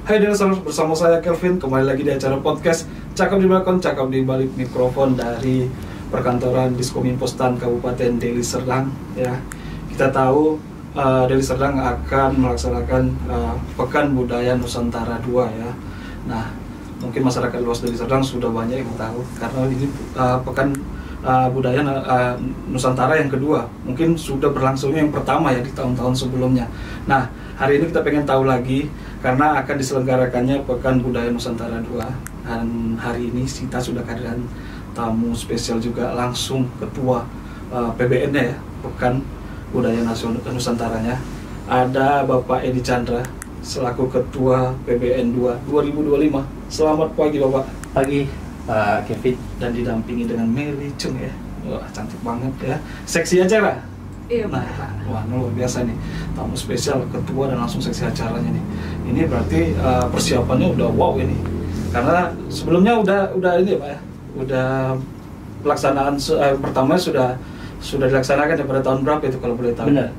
Hai Dinosaurus, bersama saya Kelvin, kembali lagi di acara podcast Cakap di Balkon, Cakap di Balik Mikrofon dari Perkantoran Diskominfo STAN Kabupaten Deli Serdang. Ya, kita tahu Deli Serdang akan melaksanakan Pekan Budaya Nusantara 2 ya. Nah, mungkin masyarakat luas Deli Serdang sudah banyak yang tahu karena ini Pekan Budaya Nusantara yang kedua, mungkin sudah berlangsungnya yang pertama ya di tahun-tahun sebelumnya. Nah, hari ini kita pengen tahu lagi karena akan diselenggarakannya Pekan Budaya Nusantara 2, dan hari ini kita sudah kehadiran tamu spesial juga, langsung ketua PBN-nya ya, Pekan Budaya Nusantaranya. Ada Bapak Edi Chandra selaku ketua PBN 2 2025. Selamat pagi Bapak. Pagi Pak Kevin. Dan didampingi dengan Meli Chung ya. Wah, cantik banget ya. Seksi acara. Iya, nah, wah luar biasa nih, tamu spesial ketua dan langsung seksi acaranya nih. Ini berarti persiapannya udah wow ini. Karena sebelumnya udah ini ya Pak ya. Udah pelaksanaan pertama sudah dilaksanakan ya pada tahun berapa itu kalau boleh tahu? Benar.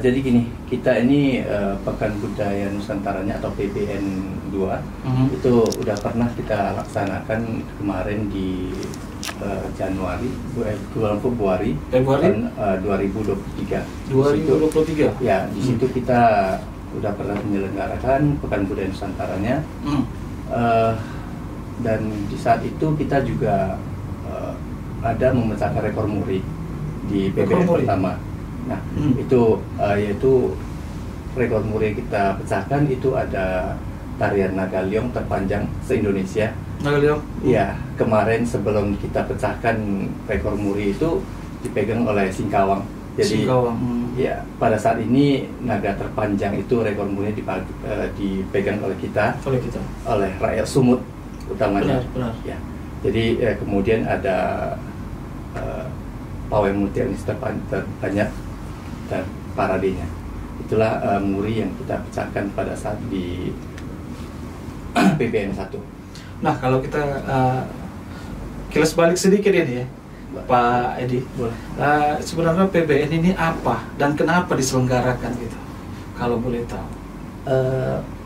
Jadi gini, kita ini Pekan Budaya Nusantaranya atau PBN 2 itu udah pernah kita laksanakan kemarin di Januari, bulan Februari tahun 2023. 2023. Ya, di situ kita udah pernah menyelenggarakan Pekan Budaya Nusantaranya. Dan di saat itu kita juga ada memecahkan rekor muri di PBN pertama. Nah, itu yaitu rekor muri kita pecahkan itu ada tarian Nagaliong terpanjang se-Indonesia. Nagaliong? Iya, kemarin sebelum kita pecahkan rekor muri itu dipegang oleh Singkawang. Jadi, ya pada saat ini naga terpanjang itu rekor muri dipegang oleh kita, oleh rakyat Sumut utamanya. Benar. Ya, jadi kemudian ada pawai multi-etnis terbanyak dan paradenya. Itulah muri yang kita pecahkan pada saat di PBN 1. Nah, kalau kita kilas balik sedikit ini ya, Pak Edi, boleh. Sebenarnya PBN ini apa dan kenapa diselenggarakan gitu? Kalau boleh tahu.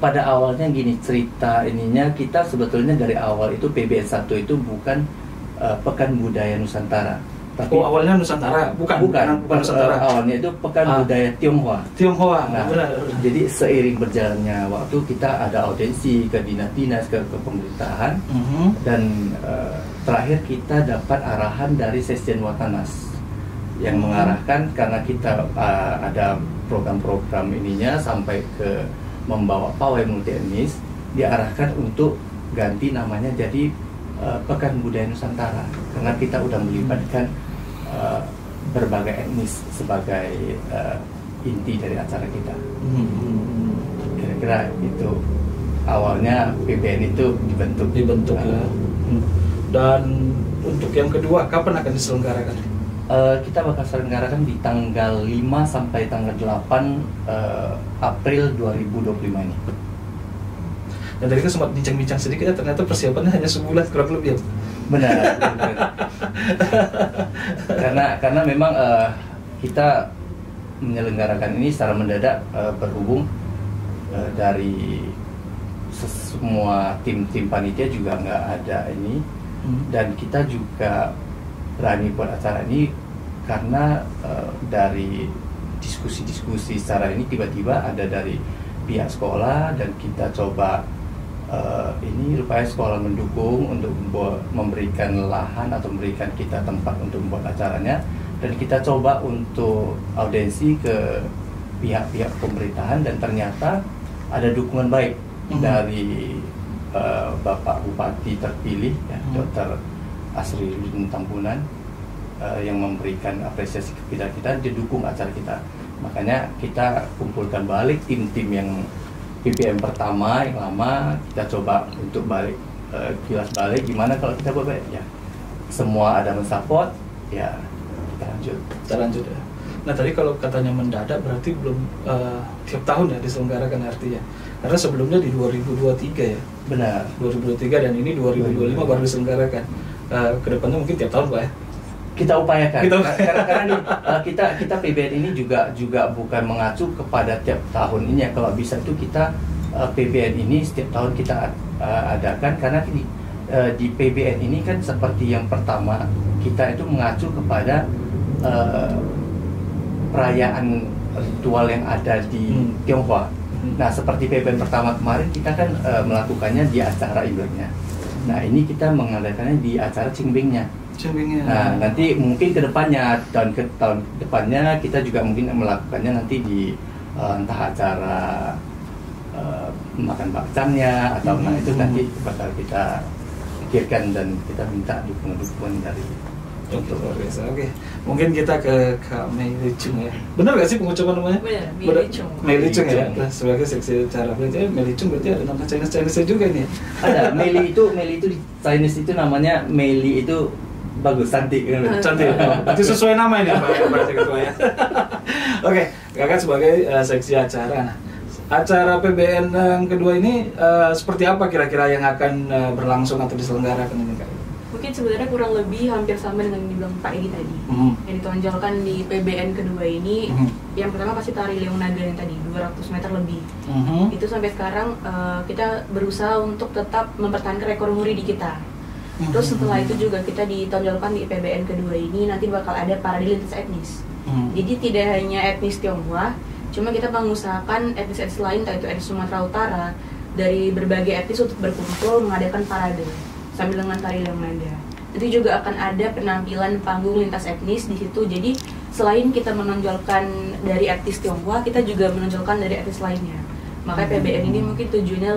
Pada awalnya gini, cerita ininya kita sebetulnya dari awal itu PBN 1 itu bukan Pekan Budaya Nusantara. Tapi awalnya Nusantara, bukan Nusantara. Awalnya itu Pekan Budaya Tionghoa. Nah, benar. Jadi seiring berjalannya waktu kita ada audiensi ke dinas-dinas, ke pemerintahan, dan terakhir kita dapat arahan dari Sekjen Watanas yang mengarahkan, karena kita ada program-program ininya sampai ke membawa pawai multi etnis, diarahkan untuk ganti namanya jadi Pekan Budaya Nusantara, karena kita udah melibatkan berbagai etnis sebagai inti dari acara kita. Kira-kira itu awalnya PBN itu dibentuk ya. Dan untuk yang kedua, kapan akan diselenggarakan? Kita bakal selenggarakan di tanggal 5 sampai tanggal 8 April 2025 ini. Dan tadi kan sempat bincang-bincang sedikit ya, ternyata persiapannya hanya sebulan kurang lebih ya? Benar. Karena memang kita menyelenggarakan ini secara mendadak, berhubung dari semua tim panitia juga nggak ada ini, dan kita juga berani buat acara ini karena dari diskusi secara ini tiba-tiba ada dari pihak sekolah, dan kita coba ini rupanya sekolah mendukung untuk memberikan lahan atau memberikan kita tempat untuk membuat acaranya, dan kita coba untuk audiensi ke pihak-pihak pemerintahan, dan ternyata ada dukungan baik dari Bapak Bupati terpilih ya, Dr. Asriuddin Tambunan, yang memberikan apresiasi kepada kita, didukung acara kita. Makanya kita kumpulkan balik tim-tim yang PBN pertama yang lama, kita coba untuk kilas balik gimana kalau kita buat ya semua ada mensupport, ya kita lanjut ya. Nah, tadi kalau katanya mendadak berarti belum tiap tahun ya diselenggarakan artinya, karena sebelumnya di 2023 ya. Benar, 2023, dan ini 2025 baru diselenggarakan. Kedepannya mungkin tiap tahun Pak ya? Kita upayakan. Karena kita PBN ini juga bukan mengacu kepada tiap tahun ini ya. Kalau bisa itu kita PBN ini setiap tahun kita adakan karena di PBN ini kan seperti yang pertama kita itu mengacu kepada perayaan ritual yang ada di Tionghoa. Nah, seperti PBN pertama kemarin kita kan melakukannya di acara Imleknya. Nah, ini kita mengadakannya di acara Qingmingnya. Nah, nanti mungkin ke depannya, tahun depannya kita juga mungkin melakukannya nanti di entah acara makan bakcannya atau nah itu nanti bakal kita pikirkan dan kita minta dukungan dari luar biasa. Oke, mungkin kita ke Mei Lichung ya. Benar gak sih pengucapan namanya? Benar, Mei Lichung ya. Nah, sebagai seksi acara berarti Mei Lichung berarti ada nama Chinese juga ini. Ada Mei Li itu di Chinese itu namanya Mei Li itu bagus, cantik kan? Cantik. Berarti sesuai nama ini Pak Ketua ya. Oke, Kakak sebagai seksi acara. Nah, acara PBN yang kedua ini seperti apa kira-kira yang akan berlangsung atau diselenggarakan ini Kak? Mungkin sebenarnya kurang lebih hampir sama dengan yang dibilang Pak Edi tadi. Yang ditonjolkan di PBN kedua ini, yang pertama pasti tari Leong Naga yang tadi 200 meter lebih. Itu sampai sekarang kita berusaha untuk tetap mempertahankan rekor muri di kita. Terus setelah itu juga kita ditonjolkan di PBN kedua ini nanti bakal ada parade lintas etnis. Jadi tidak hanya etnis Tionghoa, cuma kita mengusahakan etnis-etnis lain, yaitu etnis Sumatera Utara, dari berbagai etnis untuk berkumpul mengadakan parade sambil dengan tari Leong Naga. Nanti juga akan ada penampilan panggung lintas etnis di situ. Jadi selain kita menonjolkan dari etnis Tionghoa, kita juga menonjolkan dari etnis lainnya. Makanya PBN ini mungkin tujuannya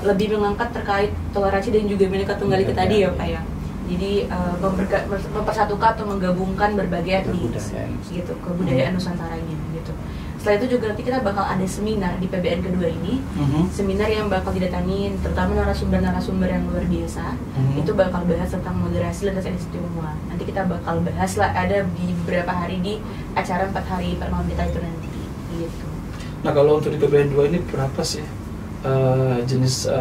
lebih mengangkat terkait toleransi dan juga Bhinneka Tunggal Ika tadi ya Pak ya. Jadi mempersatukan atau menggabungkan berbagai etnis gitu, kebudayaan Nusantaranya gitu. Setelah itu juga nanti kita bakal ada seminar di PBN kedua ini, seminar yang bakal didatangin terutama narasumber yang luar biasa. Itu bakal bahas tentang moderasi lintas etnis Tionghoa. Nanti kita bakal bahas lah, ada di beberapa hari di acara 4 hari permalam kita itu nanti gitu. Nah, kalau untuk di PBN 2 ini berapa sih jenis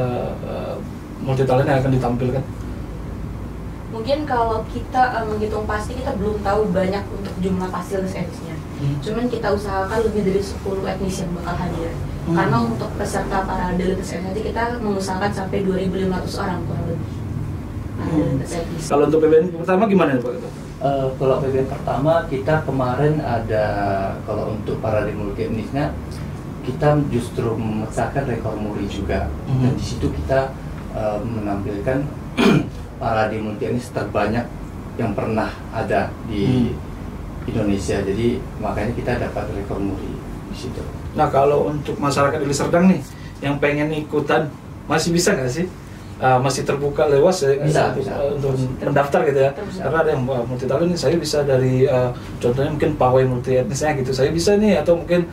multitalent yang akan ditampilkan? Mungkin kalau kita menghitung pasti kita belum tahu banyak untuk jumlah pasti etnisnya. Cuman kita usahakan lebih dari 10 etnis yang bakal hadir. Karena untuk peserta parade lintas etnis nanti kita mengusahakan sampai 2.500 orang kurang lebih. Lintas etnis. Kalau untuk PBN pertama gimana Pak? Kalau PBN pertama kita kemarin ada, kalau untuk parade multi etnisnya kita justru memecahkan rekor muri juga. Dan di situ kita menampilkan parade multi etnis terbanyak yang pernah ada di Indonesia. Jadi makanya kita dapat rekor muri di situ. Nah, kalau untuk masyarakat Deli Serdang nih yang pengen ikutan masih bisa nggak sih? Masih terbuka luas ya bisa. Untuk mendaftar gitu ya. Karena ada yang multi talent nih, saya bisa dari contohnya mungkin pawai multi etnisnya gitu. Saya bisa nih, atau mungkin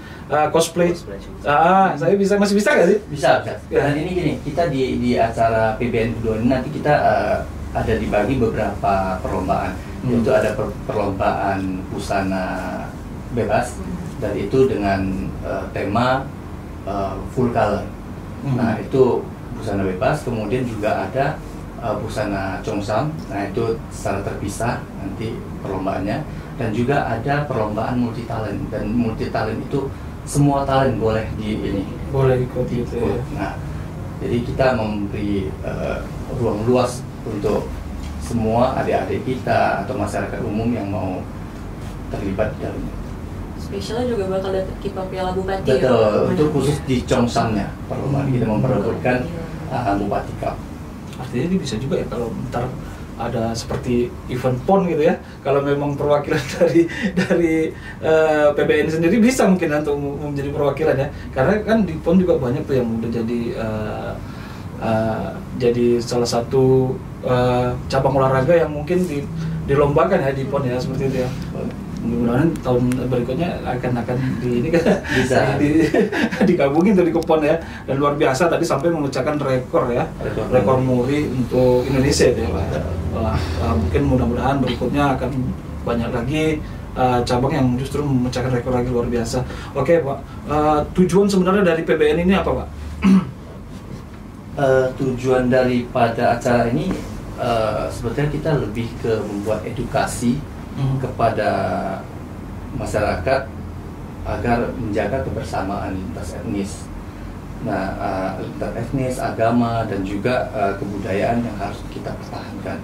cosplay. Saya masih bisa nggak sih? Bisa. Dan ini gini, kita di acara PBN kedua ini nanti kita ada dibagi beberapa perlombaan. Yaitu ada perlombaan busana bebas, dan itu dengan tema full color. Nah, itu busana bebas. Kemudian juga ada busana Chongsam. Nah, itu secara terpisah nanti perlombaannya. Dan juga ada perlombaan multi talent, dan multi talent itu semua talent boleh boleh ikut gitu ya. Nah, jadi kita memberi ruang luas untuk semua adik-adik kita atau masyarakat umum yang mau terlibat di dalamnya. Spesialnya juga bakal dapat kipas Piala Bupati. Betul, itu khusus di Chongsamnya perlombaan kita memperebutkan Bupati Cup. Artinya ini bisa juga ya kalau ntar ada seperti event PON gitu ya. Kalau memang perwakilan dari PBN sendiri bisa mungkin untuk menjadi perwakilan ya. Karena kan di PON juga banyak tuh yang udah jadi salah satu cabang olahraga yang mungkin dilombakan ya di PON ya, seperti itu ya. Mudah-mudahan tahun berikutnya akan ini kan bisa digabungin tuh di PON ya. Dan luar biasa tadi sampai memecahkan rekor ya, rekor muri untuk Indonesia ya Pak. Mungkin mudah-mudahan berikutnya akan banyak lagi cabang yang justru memecahkan rekor lagi, luar biasa. Oke Pak, tujuan sebenarnya dari PBN ini apa Pak? Tujuan daripada acara ini sebetulnya kita lebih ke membuat edukasi kepada masyarakat agar menjaga kebersamaan lintas etnis. Nah, lintas etnis, agama, dan juga kebudayaan yang harus kita pertahankan.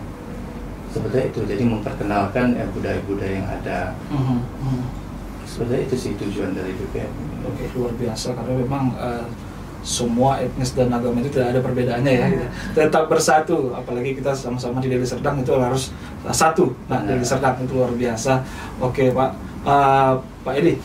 Seperti itu, jadi memperkenalkan budaya-budaya yang ada. Seperti itu sih tujuan dari BPN. Oke, luar biasa, karena memang semua etnis dan agama itu tidak ada perbedaannya ya, gitu. Tetap bersatu, apalagi kita sama-sama di Deli Serdang itu harus satu. Nah, Deli Serdang itu luar biasa. Oke Pak, Pak Edi,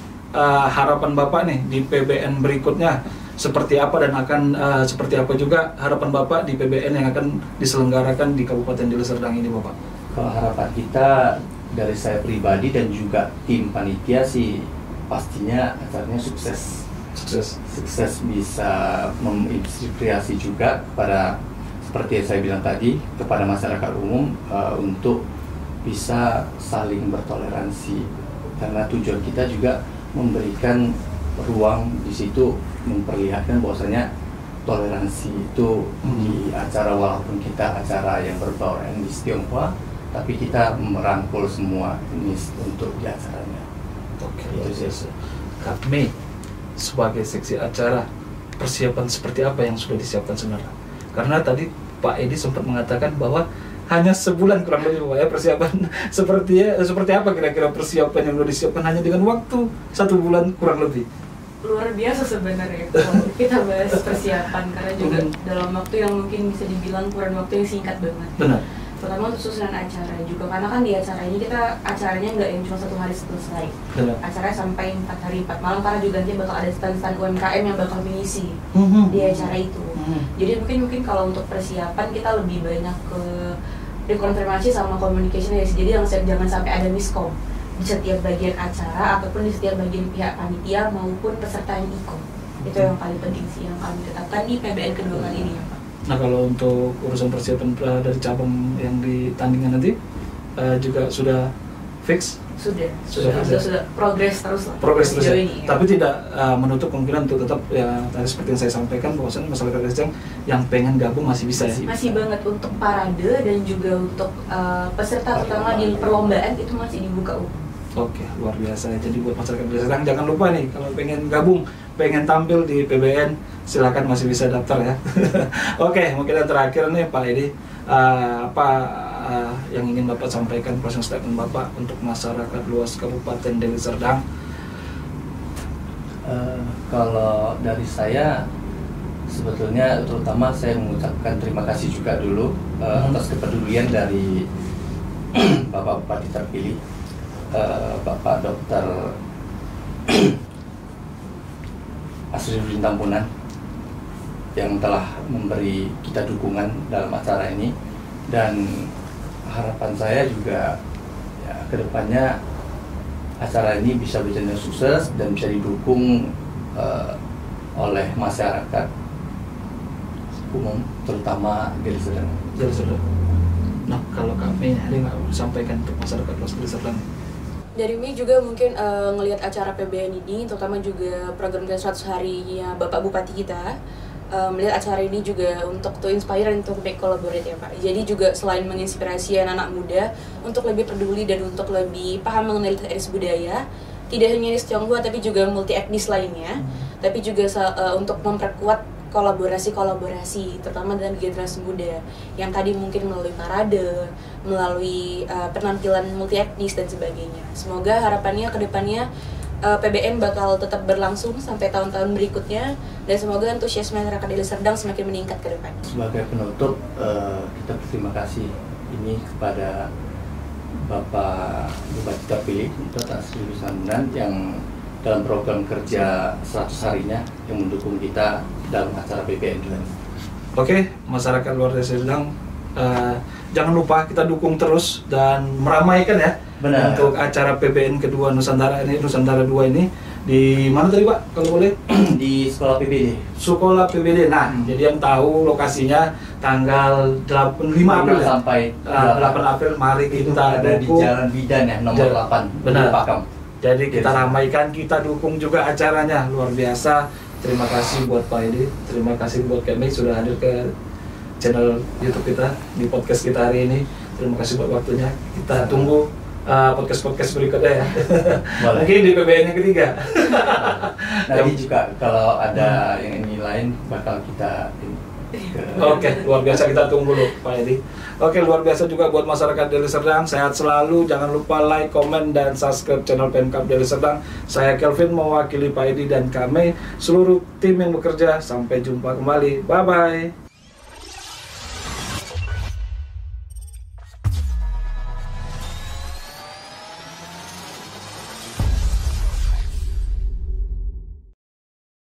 harapan Bapak nih di PBN berikutnya seperti apa, dan akan seperti apa juga harapan Bapak di PBN yang akan diselenggarakan di Kabupaten Deli Serdang ini, Bapak? Kalau harapan kita dari saya pribadi dan juga tim panitia sih pastinya acaranya sukses, bisa menginspirasi juga kepada, seperti yang saya bilang tadi, kepada masyarakat umum untuk bisa saling bertoleransi, karena tujuan kita juga memberikan ruang di situ, memperlihatkan bahwasanya toleransi itu di acara, walaupun kita acara yang berbau etnis Tionghoa, tapi kita merangkul semua jenis untuk di acaranya. Oke, itu sih. Kami sebagai seksi acara, persiapan seperti apa yang sudah disiapkan sebenarnya? Karena tadi Pak Edi sempat mengatakan bahwa hanya sebulan kurang lebih, Pak, ya, persiapan seperti apa kira-kira persiapan yang sudah disiapkan hanya dengan waktu 1 bulan kurang lebih? Luar biasa sebenarnya kalau kita bahas persiapan, karena juga dalam waktu yang mungkin bisa dibilang kurang waktu yang singkat banget. Benar. Terutama untuk susunan acara juga, karena kan di acara ini kita acaranya nggak yang cuma 1 hari selesai. Benar. Acaranya sampai 4 hari 4 malam, karena juga nanti bakal ada stand-stand UMKM yang bakal mengisi di acara itu. Jadi mungkin kalau untuk persiapan kita lebih banyak ke rekonfirmasi sama communication ya, jadi jangan sampai ada miskom di setiap bagian acara ataupun di setiap bagian pihak panitia maupun peserta yang ikut. Itu yang paling penting sih yang kami tetapkan di PBN kedua kali ini ya, Pak. Nah, kalau untuk urusan persiapan dari cabang yang ditandingkan nanti juga sudah fix? Sudah progres terus lah. Progres terus ya. Ini, ya. Tapi tidak menutup kemungkinan untuk tetap ya, tadi seperti yang saya sampaikan bahwasanya masyarakat Deli yang pengen gabung masih bisa ya. Masih banget untuk parade dan juga untuk peserta terutama di perlombaan itu masih dibuka umum. Oke, luar biasa. Jadi buat masyarakat Deli Serdang jangan lupa nih, kalau pengen gabung, pengen tampil di PBN, silakan masih bisa daftar ya. Oke, mungkin yang terakhir nih Pak Edi, apa yang ingin Bapak sampaikan, closing statement Bapak untuk masyarakat luas Kabupaten Deli Serdang? Kalau dari saya, sebetulnya terutama saya mengucapkan terima kasih juga dulu atas kepedulian dari Bapak Bupati terpilih, Bapak Dr. Asriuddin Tampunan, yang telah memberi kita dukungan dalam acara ini. Dan harapan saya juga ya, kedepannya acara ini bisa berjalan sukses dan bisa didukung oleh masyarakat umum, terutama Deli Serdang. Nah, kalau kami ada nggak sampaikan untuk masyarakat luas Deli Serdang? Dari Mi juga mungkin ngelihat acara PBN ini, terutama juga program 100 harinya Bapak Bupati kita, melihat acara ini juga untuk to inspire dan untuk make collaborate ya Pak. Jadi juga selain menginspirasi anak-anak muda untuk lebih peduli dan untuk lebih paham mengenai etnis budaya, tidak hanya etnis Tionghoa tapi juga multi etnis lainnya, tapi juga untuk memperkuat kolaborasi terutama dengan generasi muda yang tadi mungkin melalui parade, melalui penampilan multi etnis dan sebagainya. Semoga harapannya ke depannya PBN bakal tetap berlangsung sampai tahun-tahun berikutnya, dan semoga antusiasme masyarakat Deli Serdang semakin meningkat ke depan. Sebagai penutup, kita berterima kasih ini kepada Bapak Bupati terpilih Dr. Asriuddin Tampunan yang dalam program kerja 100 harinya yang mendukung kita dalam acara PBN juga. Oke, masyarakat luar Deli Serdang, jangan lupa kita dukung terus dan meramaikan ya. Benar. Untuk acara PBN kedua Nusantara 2 ini di mana tadi Pak kalau boleh? Di Sekolah PBD. Sekolah PBD. Nah, jadi yang tahu lokasinya tanggal 5 April ya? Sampai 8 April, mari kita ada di dukung. Jalan Bidan ya, nomor 8. Benar. Pakam. Jadi kita ramaikan, kita dukung juga acaranya. Luar biasa. Terima kasih buat Pak Edi, terima kasih buat kami sudah hadir ke channel YouTube kita di podcast kita hari ini. Terima kasih buat waktunya. Kita tunggu podcast berikutnya ya. Mungkin di PBN yang ketiga. Nanti juga kalau ada yang ini lain bakal kita Oke, luar biasa, kita tunggu dulu Pak Edi. Oke, luar biasa juga buat masyarakat Deli Serdang. Sehat selalu, jangan lupa like, komen, dan subscribe channel Pemkab Deli Serdang. Saya Kelvin mewakili Pak Edi dan kami seluruh tim yang bekerja. Sampai jumpa kembali, bye-bye.